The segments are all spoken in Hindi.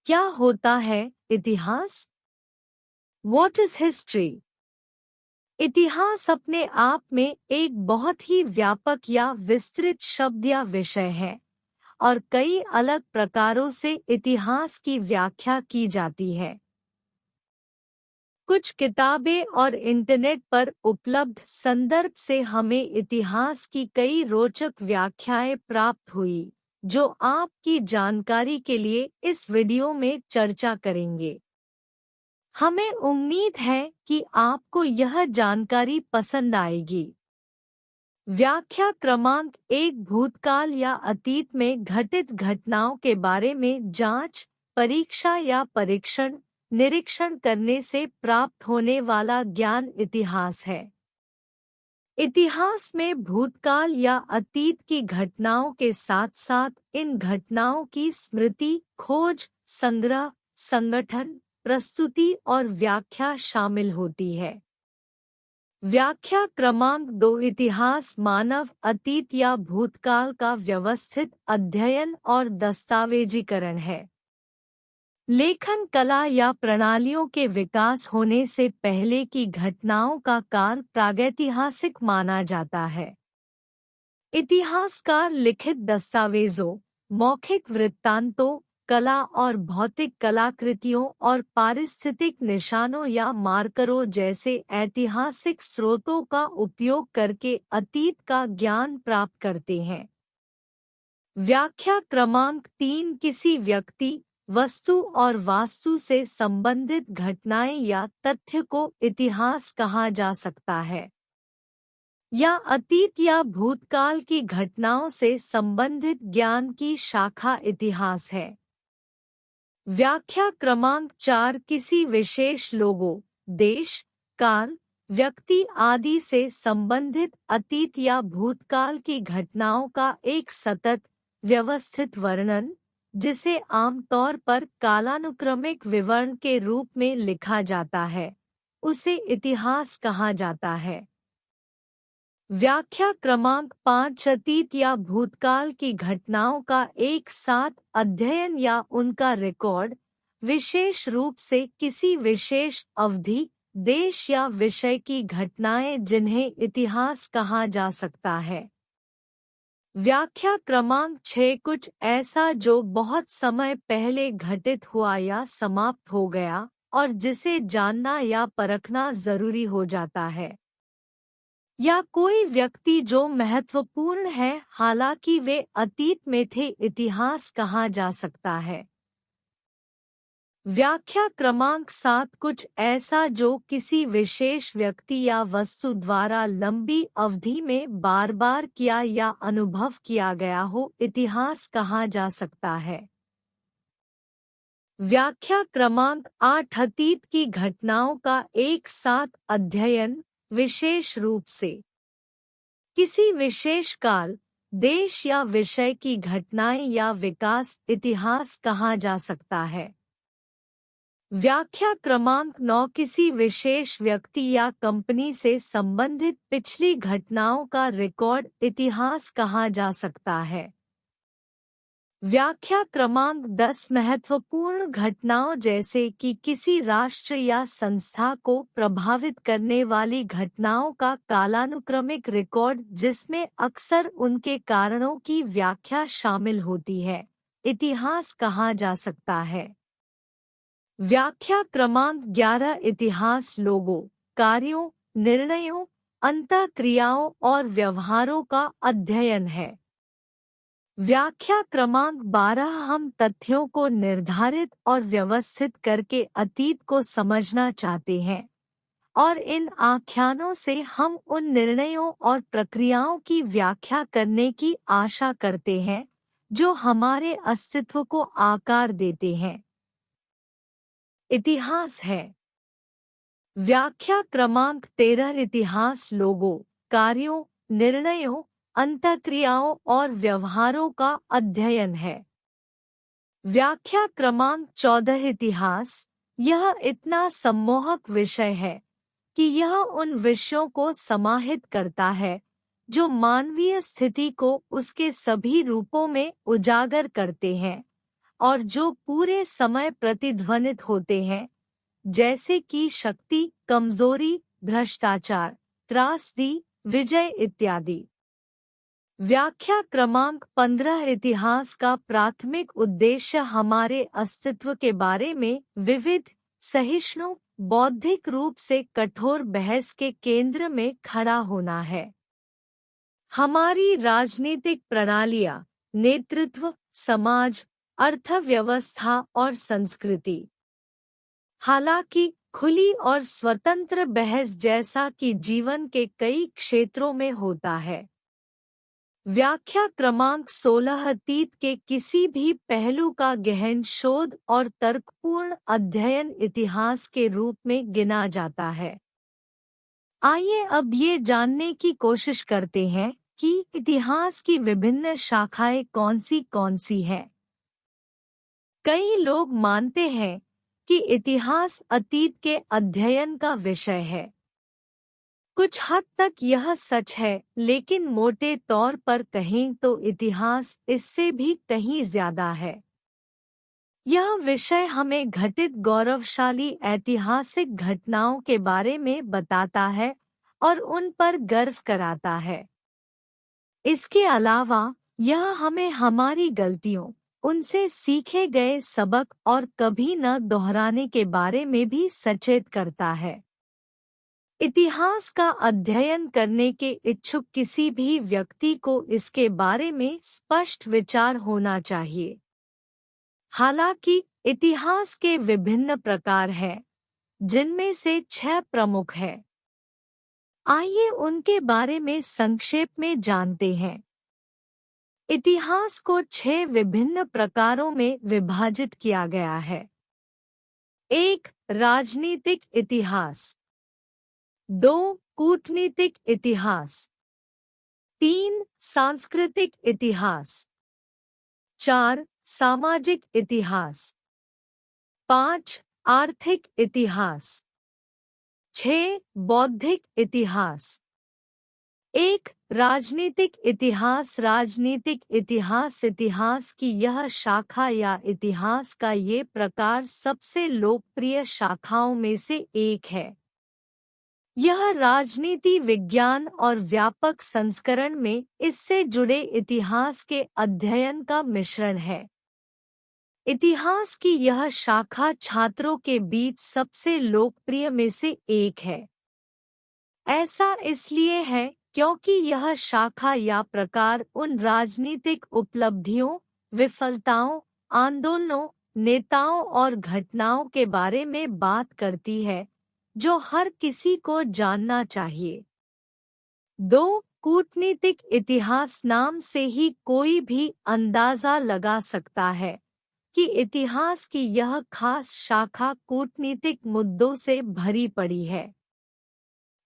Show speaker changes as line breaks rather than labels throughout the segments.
क्या होता है इतिहास? What is history? इतिहास अपने आप में एक बहुत ही व्यापक या विस्तृत शब्द या विषय है और कई अलग प्रकारों से इतिहास की व्याख्या की जाती है। कुछ किताबें और इंटरनेट पर उपलब्ध संदर्भ से हमें इतिहास की कई रोचक व्याख्याएं प्राप्त हुई, जो आपकी जानकारी के लिए इस वीडियो में चर्चा करेंगे। हमें उम्मीद है कि आपको यह जानकारी पसंद आएगी। व्याख्या क्रमांक 1 भूतकाल या अतीत में घटित घटनाओं के बारे में जांच, परीक्षा या परीक्षण, निरीक्षण करने से प्राप्त होने वाला ज्ञान इतिहास है। इतिहास में भूतकाल या अतीत की घटनाओं के साथ-साथ इन घटनाओं की स्मृति, खोज, संग्रह, संगठन, प्रस्तुति और व्याख्या शामिल होती है। व्याख्या क्रमांक 2 इतिहास मानव अतीत या भूतकाल का व्यवस्थित अध्ययन और दस्तावेजीकरण है। लेखन कला या प्रणालियों के विकास होने से पहले की घटनाओं का काल प्रागैतिहासिक माना जाता है। इतिहासकार लिखित दस्तावेजों, मौखिक वृत्तांतों, कला और भौतिक कलाकृतियों और पारिस्थितिक निशानों या मार्करों जैसे ऐतिहासिक स्रोतों का उपयोग करके अतीत का ज्ञान प्राप्त करते हैं। व्याख्या क्रमांक 3 किसी व्यक्ति, वस्तु और वास्तु से संबंधित घटनाएं या तथ्य को इतिहास कहा जा सकता है, या अतीत या भूतकाल की घटनाओं से संबंधित ज्ञान की शाखा इतिहास है। व्याख्या क्रमांक 4 किसी विशेष लोगों, देश, काल, व्यक्ति आदि से संबंधित अतीत या भूतकाल की घटनाओं का एक सतत, व्यवस्थित वर्णन, जिसे आमतौर पर कालानुक्रमिक विवरण के रूप में लिखा जाता है, उसे इतिहास कहा जाता है। व्याख्या क्रमांक 5 अतीत या भूतकाल की घटनाओं का एक साथ अध्ययन या उनका रिकॉर्ड, विशेष रूप से किसी विशेष अवधि, देश या विषय की घटनाएं जिन्हें इतिहास कहा जा सकता है। व्याख्या क्रमांक 6 कुछ ऐसा जो बहुत समय पहले घटित हुआ या समाप्त हो गया और जिसे जानना या परखना जरूरी हो जाता है, या कोई व्यक्ति जो महत्वपूर्ण है हालांकि वे अतीत में थे, इतिहास कहा जा सकता है। व्याख्या क्रमांक 7 कुछ ऐसा जो किसी विशेष व्यक्ति या वस्तु द्वारा लंबी अवधि में बार बार किया या अनुभव किया गया हो, इतिहास कहा जा सकता है। व्याख्या क्रमांक 8 अतीत की घटनाओं का एक साथ अध्ययन, विशेष रूप से किसी विशेष काल, देश या विषय की घटनाएं या विकास, इतिहास कहा जा सकता है। व्याख्या क्रमांक 9 किसी विशेष व्यक्ति या कंपनी से संबंधित पिछली घटनाओं का रिकॉर्ड, इतिहास कहा जा सकता है। व्याख्या क्रमांक 10 महत्वपूर्ण घटनाओं जैसे कि किसी राष्ट्र या संस्था को प्रभावित करने वाली घटनाओं का कालानुक्रमिक रिकॉर्ड, जिसमें अक्सर उनके कारणों की व्याख्या शामिल होती है, इतिहास कहा जा सकता है। व्याख्या क्रमांक 11 इतिहास लोगों, कार्यों, निर्णयों, अंतःक्रियाओं और व्यवहारों का अध्ययन है। व्याख्या क्रमांक 12 हम तथ्यों को निर्धारित और व्यवस्थित करके अतीत को समझना चाहते हैं और इन आख्यानों से हम उन निर्णयों और प्रक्रियाओं की व्याख्या करने की आशा करते हैं जो हमारे अस्तित्व को आकार देते हैं। इतिहास है। व्याख्या क्रमांक 13 इतिहास लोगों, कार्यों, निर्णयों, अंतःक्रियाओं और व्यवहारों का अध्ययन है। व्याख्या क्रमांक 14 इतिहास, यह इतना सम्मोहक विषय है कि यह उन विषयों को समाहित करता है जो मानवीय स्थिति को उसके सभी रूपों में उजागर करते हैं, और जो पूरे समय प्रतिध्वनित होते हैं, जैसे कि शक्ति, कमजोरी, भ्रष्टाचार, त्रासदी, विजय इत्यादि। व्याख्या क्रमांक 15। इतिहास का प्राथमिक उद्देश्य हमारे अस्तित्व के बारे में विविध, सहिष्णु, बौद्धिक रूप से कठोर बहस के केंद्र में खड़ा होना है। हमारी राजनीतिक प्रणालियां, नेतृत्व, समाज, अर्थव्यवस्था और संस्कृति। हालांकि खुली और स्वतंत्र बहस जैसा कि जीवन के कई क्षेत्रों में होता है। व्याख्या क्रमांक 16। अतीत के किसी भी पहलू का गहन शोध और तर्कपूर्ण अध्ययन इतिहास के रूप में गिना जाता है। आइए अब ये जानने की कोशिश करते हैं कि इतिहास की विभिन्न शाखाएं कौन सी हैं। कई लोग मानते हैं कि इतिहास अतीत के अध्ययन का विषय है। कुछ हद तक यह सच है, लेकिन मोटे तौर पर कहें तो इतिहास इससे भी कहीं ज्यादा है। यह विषय हमें घटित गौरवशाली ऐतिहासिक घटनाओं के बारे में बताता है और उन पर गर्व कराता है। इसके अलावा यह हमें हमारी गलतियों, उनसे सीखे गए सबक और कभी न दोहराने के बारे में भी सचेत करता है। इतिहास का अध्ययन करने के इच्छुक किसी भी व्यक्ति को इसके बारे में स्पष्ट विचार होना चाहिए। हालांकि इतिहास के विभिन्न प्रकार हैं, जिनमें से 6 प्रमुख हैं। आइए उनके बारे में संक्षेप में जानते हैं। इतिहास को 6 विभिन्न प्रकारों में विभाजित किया गया है। 1. राजनीतिक इतिहास। 2. कूटनीतिक इतिहास। 3. सांस्कृतिक इतिहास। 4. सामाजिक इतिहास। 5. आर्थिक इतिहास। 6. बौद्धिक इतिहास। 1. राजनीतिक इतिहास। राजनीतिक इतिहास इतिहास की यह शाखा या इतिहास का ये प्रकार सबसे लोकप्रिय शाखाओं में से एक है। यह राजनीति विज्ञान और व्यापक संस्करण में इससे जुड़े इतिहास के अध्ययन का मिश्रण है। इतिहास की यह शाखा छात्रों के बीच सबसे लोकप्रिय में से एक है। ऐसा इसलिए है क्योंकि यह शाखा या प्रकार उन राजनीतिक उपलब्धियों, विफलताओं, आंदोलनों, नेताओं और घटनाओं के बारे में बात करती है जो हर किसी को जानना चाहिए। 2. कूटनीतिक इतिहास। नाम से ही कोई भी अंदाजा लगा सकता है कि इतिहास की यह खास शाखा कूटनीतिक मुद्दों से भरी पड़ी है।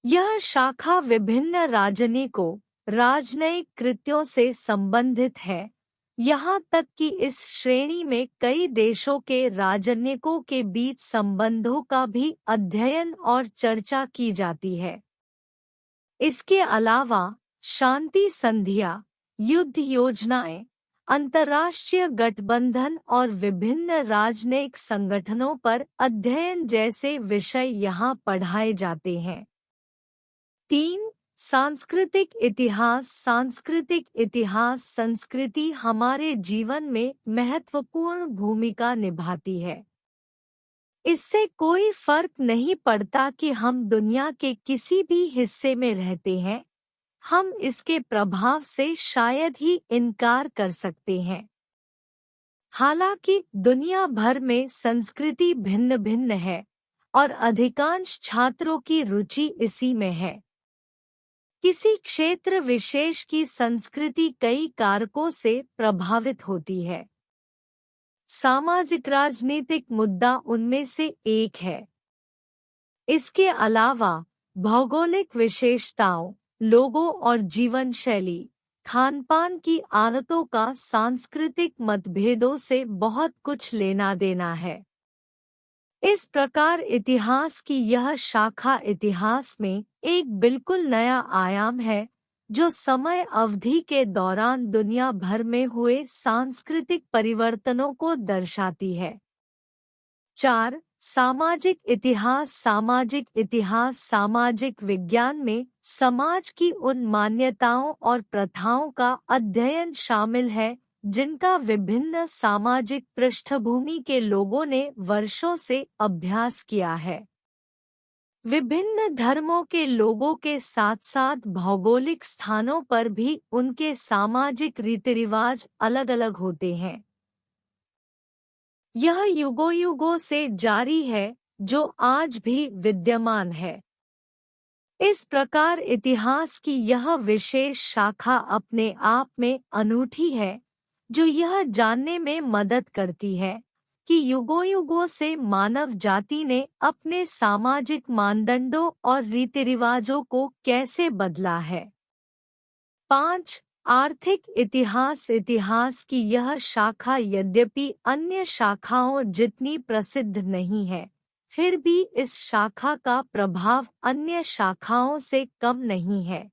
यह शाखा विभिन्न राजनयिकों, राजनयिक कृत्यों से संबंधित है, यहाँ तक कि इस श्रेणी में कई देशों के राजनयिकों के बीच संबंधों का भी अध्ययन और चर्चा की जाती है। इसके अलावा शांति संधियां, युद्ध योजनाएं, अंतर्राष्ट्रीय गठबंधन और विभिन्न राजनयिक संगठनों पर अध्ययन जैसे विषय यहाँ पढ़ाए जाते हैं। 3. सांस्कृतिक इतिहास। सांस्कृतिक इतिहास संस्कृति हमारे जीवन में महत्वपूर्ण भूमिका निभाती है। इससे कोई फर्क नहीं पड़ता कि हम दुनिया के किसी भी हिस्से में रहते हैं, हम इसके प्रभाव से शायद ही इनकार कर सकते हैं। हालांकि दुनिया भर में संस्कृति भिन्न भिन्न है और अधिकांश छात्रों की रुचि इसी में है। किसी क्षेत्र विशेष की संस्कृति कई कारकों से प्रभावित होती है। सामाजिक राजनीतिक मुद्दा उनमें से एक है। इसके अलावा भौगोलिक विशेषताओं, लोगों और जीवन शैली, खानपान की आदतों का सांस्कृतिक मतभेदों से बहुत कुछ लेना देना है। इस प्रकार इतिहास की यह शाखा इतिहास में एक बिल्कुल नया आयाम है जो समय अवधि के दौरान दुनिया भर में हुए सांस्कृतिक परिवर्तनों को दर्शाती है। 4. सामाजिक इतिहास। सामाजिक इतिहास सामाजिक विज्ञान में समाज की उन मान्यताओं और प्रथाओं का अध्ययन शामिल है जिनका विभिन्न सामाजिक पृष्ठभूमि के लोगों ने वर्षों से अभ्यास किया है। विभिन्न धर्मों के लोगों के साथ साथ भौगोलिक स्थानों पर भी उनके सामाजिक रीति रिवाज अलग अलग होते हैं। यह युगों युगों से जारी है जो आज भी विद्यमान है। इस प्रकार इतिहास की यह विशेष शाखा अपने आप में अनूठी है, जो यह जानने में मदद करती है कि युगों युगों से मानव जाति ने अपने सामाजिक मानदंडों और रीति रिवाजों को कैसे बदला है। 5. आर्थिक इतिहास। इतिहास की यह शाखा यद्यपि अन्य शाखाओं जितनी प्रसिद्ध नहीं है, फिर भी इस शाखा का प्रभाव अन्य शाखाओं से कम नहीं है।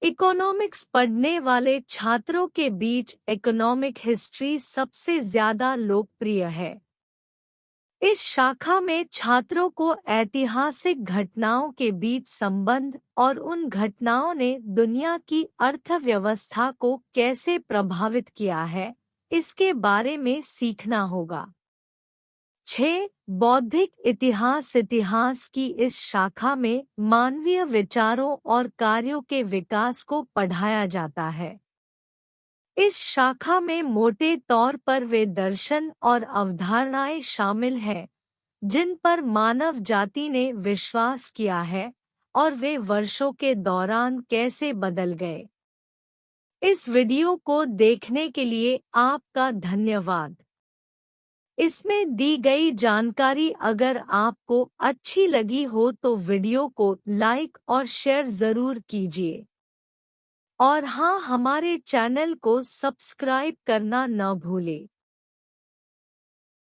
इकोनॉमिक्स पढ़ने वाले छात्रों के बीच इकोनॉमिक हिस्ट्री सबसे ज्यादा लोकप्रिय है। इस शाखा में छात्रों को ऐतिहासिक घटनाओं के बीच संबंध और उन घटनाओं ने दुनिया की अर्थव्यवस्था को कैसे प्रभावित किया है, इसके बारे में सीखना होगा। 6. बौद्धिक इतिहास। इतिहास की इस शाखा में मानवीय विचारों और कार्यों के विकास को पढ़ाया जाता है। इस शाखा में मोटे तौर पर वे दर्शन और अवधारणाएं शामिल हैं जिन पर मानव जाति ने विश्वास किया है और वे वर्षों के दौरान कैसे बदल गए। इस वीडियो को देखने के लिए आपका धन्यवाद। इसमें दी गई जानकारी अगर आपको अच्छी लगी हो तो वीडियो को लाइक और शेयर ज़रूर कीजिए। और हाँ, हमारे चैनल को सब्सक्राइब करना न भूलें।